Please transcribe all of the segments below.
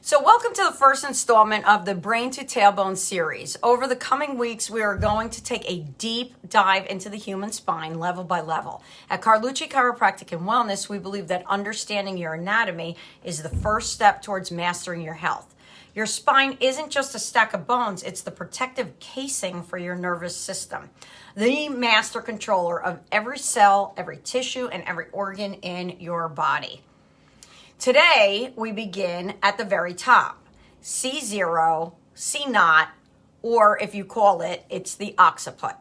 So welcome to the first installment of the Brain to Tailbone series. Over the coming weeks, we are going to take a deep dive into the human spine level by level. At Carlucci Chiropractic and Wellness, we believe that understanding your anatomy is the first step towards mastering your health. Your spine isn't just a stack of bones, it's the protective casing for your nervous system. The master controller of every cell, every tissue, and every organ in your body. Today, we begin at the very top, C0, C0, or if you call it, it's the occiput.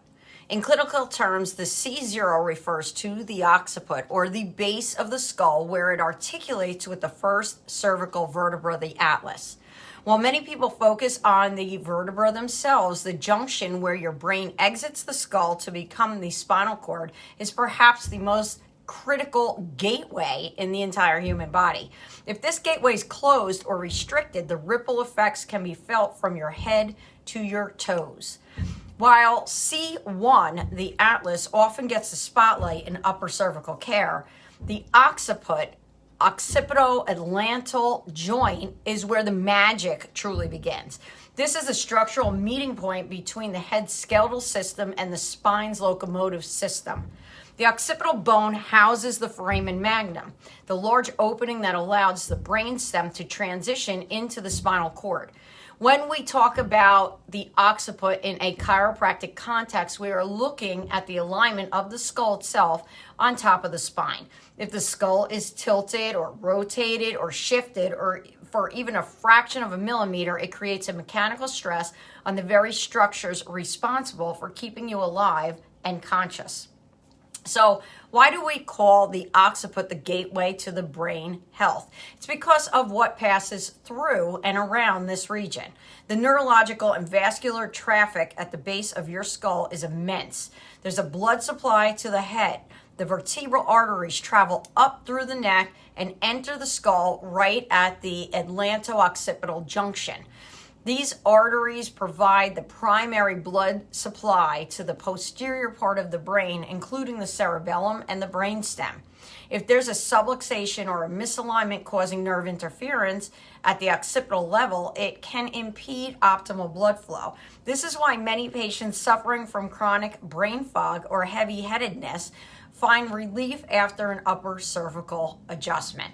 In clinical terms, the C0 refers to the occiput, or the base of the skull, where it articulates with the first cervical vertebra, the atlas. While many people focus on the vertebra themselves, the junction where your brain exits the skull to become the spinal cord is perhaps the most critical gateway in the entire human body. If this gateway is closed or restricted, the ripple effects can be felt from your head to your toes. While C1, the atlas, often gets the spotlight in upper cervical care, the occiput, occipito-atlantal joint is where the magic truly begins. This is a structural meeting point between the head's skeletal system and the spine's locomotive system. The occipital bone houses the foramen magnum, the large opening that allows the brainstem to transition into the spinal cord. When we talk about the occiput in a chiropractic context, we are looking at the alignment of the skull itself on top of the spine. If the skull is tilted or rotated or shifted or for even a fraction of a millimeter, it creates a mechanical stress on the very structures responsible for keeping you alive and conscious. So why do we call the occiput the gateway to the brain health? It's because of what passes through and around this region. The neurological and vascular traffic at the base of your skull is immense. There's a blood supply to the head. The vertebral arteries travel up through the neck and enter the skull right at the atlanto-occipital junction. These arteries provide the primary blood supply to the posterior part of the brain, including the cerebellum and the brainstem. If there's a subluxation or a misalignment causing nerve interference at the occipital level, it can impede optimal blood flow. This is why many patients suffering from chronic brain fog or heavy-headedness find relief after an upper cervical adjustment.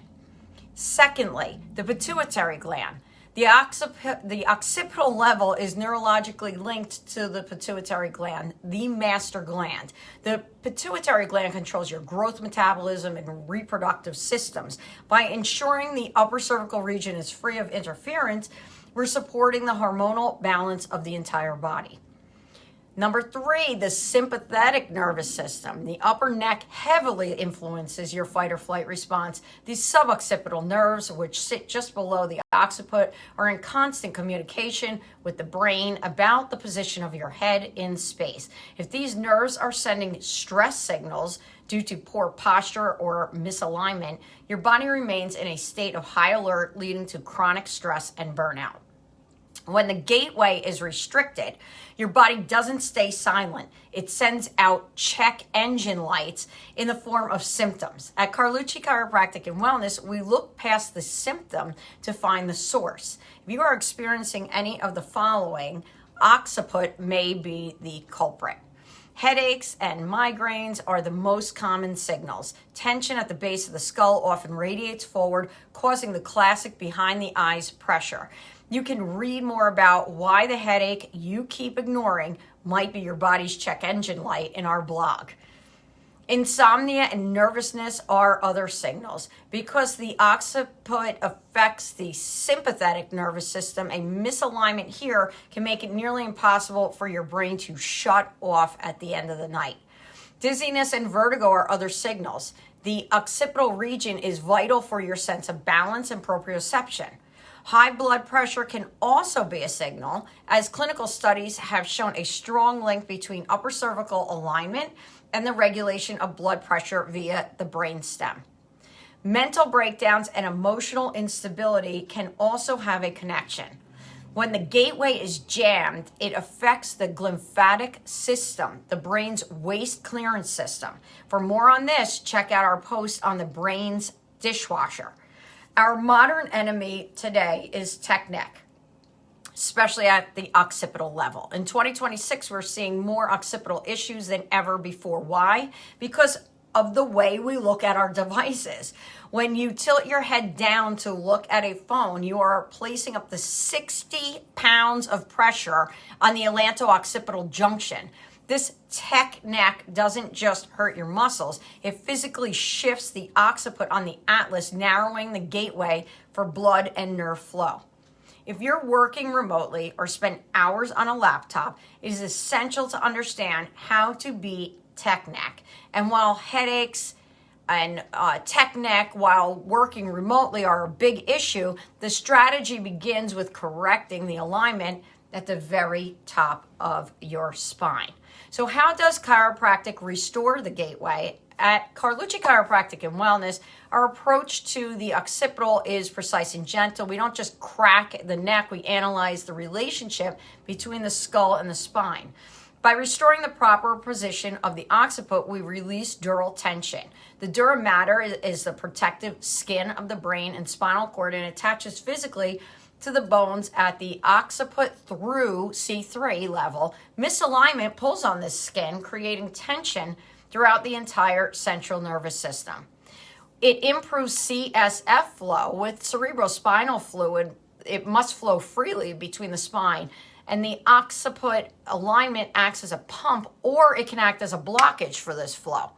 Secondly, the pituitary gland. The occipital level is neurologically linked to the pituitary gland, the master gland. The pituitary gland controls your growth, metabolism, and reproductive systems. By ensuring the upper cervical region is free of interference, we're supporting the hormonal balance of the entire body. Number 3, the sympathetic nervous system. The upper neck heavily influences your fight or flight response. These suboccipital nerves, which sit just below the occiput, are in constant communication with the brain about the position of your head in space. If these nerves are sending stress signals due to poor posture or misalignment, your body remains in a state of high alert, leading to chronic stress and burnout. When the gateway is restricted, your body doesn't stay silent. It sends out check engine lights in the form of symptoms. At Carlucci Chiropractic and Wellness, we look past the symptom to find the source. If you are experiencing any of the following, occiput may be the culprit. Headaches and migraines are the most common signals. Tension at the base of the skull often radiates forward, causing the classic behind the eyes pressure. You can read more about why the headache you keep ignoring might be your body's check engine light in our blog. Insomnia and nervousness are other signals. Because the occiput affects the sympathetic nervous system, a misalignment here can make it nearly impossible for your brain to shut off at the end of the night. Dizziness and vertigo are other signals. The occipital region is vital for your sense of balance and proprioception. High blood pressure can also be a signal, as clinical studies have shown a strong link between upper cervical alignment and the regulation of blood pressure via the brainstem. Mental breakdowns and emotional instability can also have a connection. When the gateway is jammed, it affects the glymphatic system, the brain's waste clearance system. For more on this, check out our post on the brain's dishwasher. Our modern enemy today is tech neck, especially at the occipital level. In 2026, we're seeing more occipital issues than ever before. Why? Because of the way we look at our devices. When you tilt your head down to look at a phone, you are placing up to 60 pounds of pressure on the atlanto-occipital junction. This tech neck doesn't just hurt your muscles, it physically shifts the occiput on the atlas, narrowing the gateway for blood and nerve flow. If you're working remotely or spend hours on a laptop, it is essential to understand how to beat tech neck. And while headaches and tech neck while working remotely are a big issue, the strategy begins with correcting the alignment at the very top of your spine. So how does chiropractic restore the gateway? At Carlucci Chiropractic and Wellness, our approach to the occipital is precise and gentle. We don't just crack the neck, we analyze the relationship between the skull and the spine. By restoring the proper position of the occiput, we release dural tension. The dura mater is the protective skin of the brain and spinal cord and attaches physically to the bones at the occiput through C3 level. Misalignment pulls on this skin, creating tension throughout the entire central nervous system. It improves CSF flow. With cerebrospinal fluid, it must flow freely between the spine, and the occiput alignment acts as a pump, or it can act as a blockage for this flow.